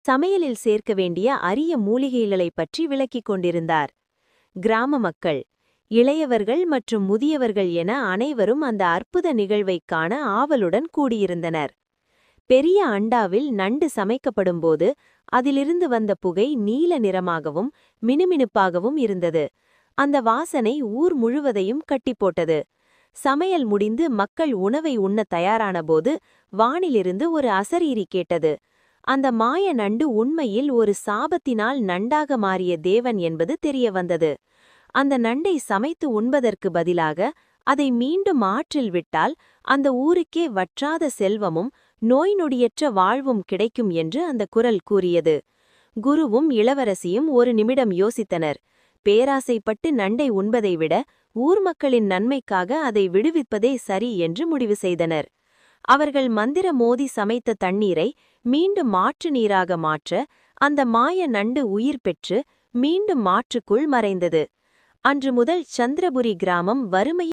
சமையலில் சேர்க்க வேண்டிய அரிய மூலிகைகளைப் பற்றி விளக்கிக் கொண்டிருந்தார். கிராம மக்கள், இளையவர்கள் மற்றும் முதியவர்கள் என அனைவரும் அந்த அற்புத நிகழ்வைக் காண ஆவலுடன் கூடியிருந்தனர். பெரிய அண்டாவில் நண்டு சமைக்கப்படும்போது அதிலிருந்து வந்த புகை நீல நிறமாகவும் மினுமினுப்பாகவும் இருந்தது. அந்த வாசனை ஊர் முழுவதையும் கட்டிப்போட்டது. சமையல் முடிந்து மக்கள் உணவை உண்ணத் தயாரானபோது வானிலிருந்து ஒரு அசரீரி கேட்டது. அந்த மாய நண்டு உண்மையில் ஒரு சாபத்தினால் நண்டாக மாறிய தேவன் என்பது தெரிய வந்தது. அந்த நண்டை சமைத்து உண்பதற்கு பதிலாக அதை மீண்டும் ஆற்றில் விட்டால் அந்த ஊருக்கே வற்றாத செல்வமும் நோய் நொடியற்ற வாழ்வும் கிடைக்கும் என்று அந்த குரல் கூறியது. குருவும் இளவரசியும் ஒரு நிமிடம் யோசித்தனர். பேராசைப்பட்டு நண்டை உண்பதை விட ஊர் மக்களின் நன்மைக்காக அதை விடுவிப்பதே சரி என்று முடிவு செய்தனர். அவர்கள் மந்திர மோதி சமைத்த தண்ணீரை மீண்டும் ஆற்று நீராக மாற்ற அந்த மாய நண்டு உயிர் பெற்று மீண்டும் ஆற்றுக்குள் மறைந்தது. அன்று முதல் சந்திரபுரி கிராமம் வறுமையில்